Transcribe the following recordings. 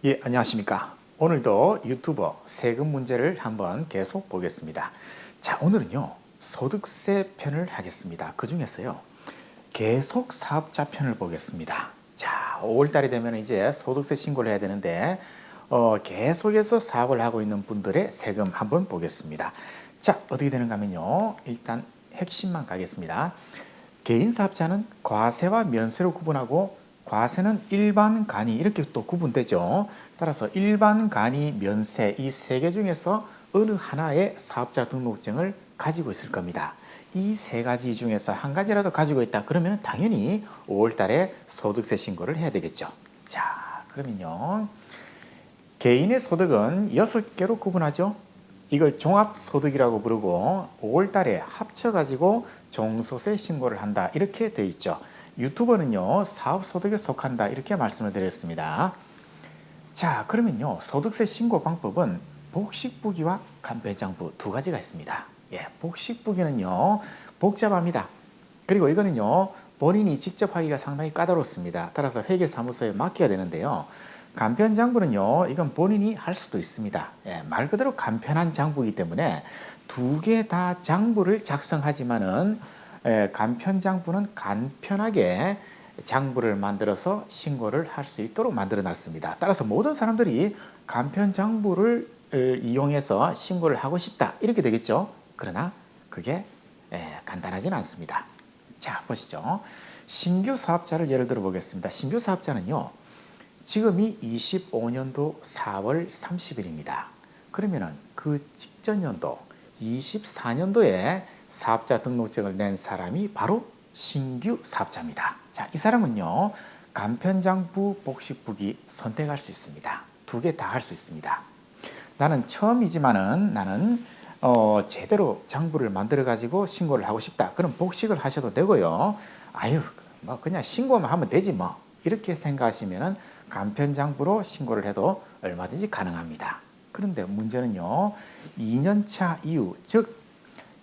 예, 안녕하십니까. 오늘도 유튜버 세금 문제를 한번 계속 보겠습니다. 자, 오늘은요, 소득세 편을 하겠습니다. 그 중에서요, 계속 사업자 편을 보겠습니다. 자, 5월 달이 되면 이제 소득세 신고를 해야 되는데, 계속해서 사업을 하고 있는 분들의 세금 한번 보겠습니다. 자, 어떻게 되는가 하면요, 일단 핵심만 가겠습니다. 개인 사업자는 과세와 면세로 구분하고 과세는 일반 간이 이렇게 또 구분되죠. 따라서 일반 간이 면세 이 세 개 중에서 어느 하나의 사업자 등록증을 가지고 있을 겁니다. 이 세 가지 중에서 한 가지라도 가지고 있다 그러면 당연히 5월 달에 소득세 신고를 해야 되겠죠. 자, 그러면요. 개인의 소득은 6개로 구분하죠. 이걸 종합소득이라고 부르고 5월 달에 합쳐가지고 종소세 신고를 한다 이렇게 되어 있죠. 유튜버는요 사업소득에 속한다 이렇게 말씀을 드렸습니다. 자, 그러면요 소득세 신고 방법은 복식부기와 간편장부 두 가지가 있습니다. 예, 복식부기는요 복잡합니다. 그리고 이거는요 본인이 직접 하기가 상당히 까다롭습니다. 따라서 회계사무소에 맡겨야 되는데요. 간편장부는요 이건 본인이 할 수도 있습니다. 예, 말 그대로 간편한 장부이기 때문에 두 개 다 장부를 작성하지만은 간편장부는 간편하게 장부를 만들어서 신고를 할 수 있도록 만들어 놨습니다. 따라서 모든 사람들이 간편장부를 이용해서 신고를 하고 싶다 이렇게 되겠죠. 그러나 그게 간단하지는 않습니다. 자, 보시죠. 신규 사업자를 예를 들어 보겠습니다. 신규 사업자는요. 지금이 25년도 4월 30일입니다. 그러면은 그 직전 연도 24년도에 사업자 등록증을 낸 사람이 바로 신규 사업자입니다. 자, 이 사람은요. 간편장부, 복식부기 선택할 수 있습니다. 두 개 다 할 수 있습니다. 나는 처음이지만은 나는 제대로 장부를 만들어 가지고 신고를 하고 싶다. 그럼 복식을 하셔도 되고요. 아유, 뭐 그냥 신고만 하면 되지 뭐. 이렇게 생각하시면은 간편장부로 신고를 해도 얼마든지 가능합니다. 그런데 문제는요. 2년차 이후, 즉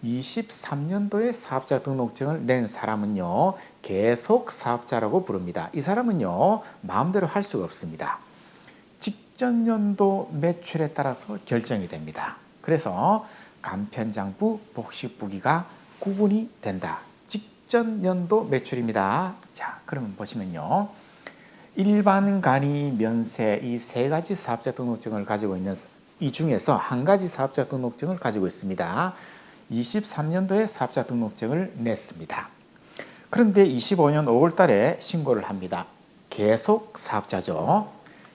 23년도에 사업자 등록증을 낸 사람은요. 계속 사업자라고 부릅니다. 이 사람은요. 마음대로 할 수가 없습니다. 직전 연도 매출에 따라서 결정이 됩니다. 그래서 간편장부, 복식부기가 구분이 된다. 직전 연도 매출입니다. 자, 그러면 보시면요. 일반 간이 면세 이 세 가지 사업자 등록증을 가지고 있는 이 중에서 한 가지 사업자 등록증을 가지고 있습니다. 23년도에 사업자 등록증을 냈습니다. 그런데 25년 5월 달에 신고를 합니다. 계속 사업자죠.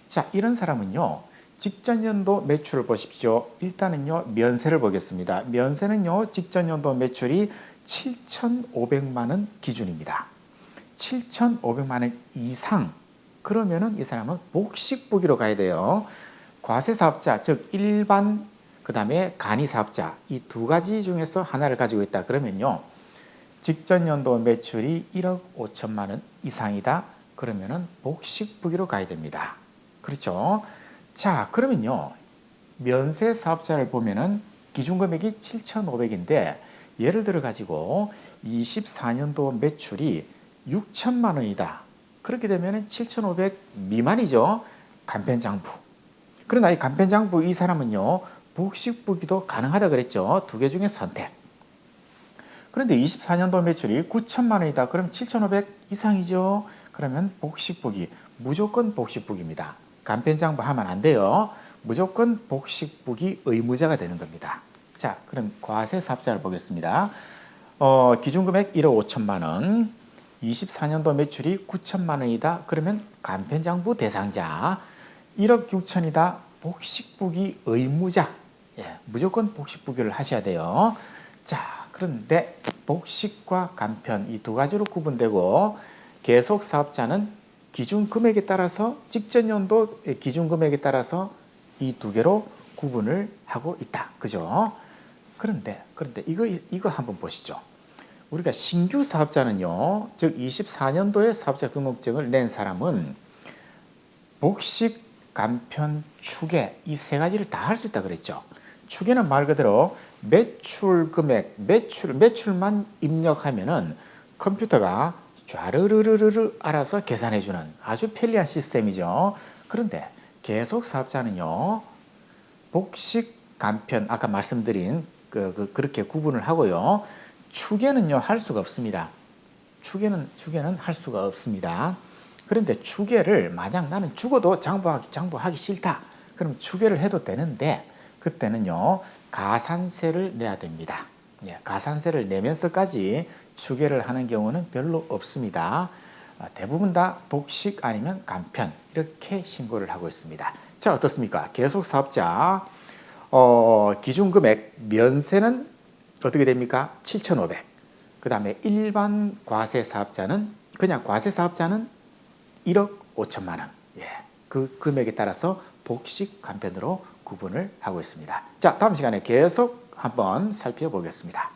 자, 이런 사람은요. 직전 연도 매출을 보십시오. 일단은요. 면세를 보겠습니다. 면세는요. 직전 연도 매출이 7,500만 원 기준입니다. 7,500만 원 이상 그러면은 이 사람은 복식부기로 가야 돼요. 과세사업자, 즉 일반 그다음에 간이사업자 이 두 가지 중에서 하나를 가지고 있다 그러면요. 직전 연도 매출이 1억 5천만 원 이상이다. 그러면은 복식부기로 가야 됩니다. 그렇죠? 자, 그러면요. 면세 사업자를 보면은 기준금액이 7,500인데 예를 들어 가지고 24년도 매출이 6천만 원이다. 그렇게 되면 7,500 미만이죠. 간편장부. 그러나 이 간편장부 이 사람은요. 복식부기도 가능하다 그랬죠. 두 개 중에 선택. 그런데 24년도 매출이 9천만 원이다. 그럼 7,500 이상이죠. 그러면 복식부기. 무조건 복식부기입니다. 간편장부 하면 안 돼요. 무조건 복식부기 의무자가 되는 겁니다. 자, 그럼 과세사업자를 보겠습니다. 기준금액 1억 5천만 원. 24년도 매출이 9천만 원이다. 그러면 간편장부 대상자 1억 6천이다. 복식부기 의무자. 예, 무조건 복식부기를 하셔야 돼요. 자, 그런데 복식과 간편 이 두 가지로 구분되고 계속 사업자는 기준 금액에 따라서 직전 연도 기준 금액에 따라서 이 두 개로 구분을 하고 있다. 그죠? 그런데 이거 한번 보시죠. 우리가 신규 사업자는요, 즉 24년도에 사업자 등록증을 낸 사람은 복식, 간편, 추계 이 세 가지를 다 할 수 있다 그랬죠. 추계는 말 그대로 매출 금액, 매출만 입력하면은 컴퓨터가 쫘르르르르 알아서 계산해 주는 아주 편리한 시스템이죠. 그런데 계속 사업자는요, 복식 간편 아까 말씀드린 그렇게 구분을 하고요. 추계는요 할 수가 없습니다. 추계는 할 수가 없습니다. 그런데 추계를 만약 나는 죽어도 장부하기 싫다. 그럼 추계를 해도 되는데 그때는요 가산세를 내야 됩니다. 예, 가산세를 내면서까지 추계를 하는 경우는 별로 없습니다. 대부분 다 복식 아니면 간편 이렇게 신고를 하고 있습니다. 자, 어떻습니까? 계속 사업자 기준금액 면세는 어떻게 됩니까? 7,500. 그 다음에 일반 과세 사업자는 그냥 과세 사업자는 1억 5천만 원. 예, 그 금액에 따라서 복식 간편으로 구분을 하고 있습니다. 자, 다음 시간에 계속 한번 살펴보겠습니다.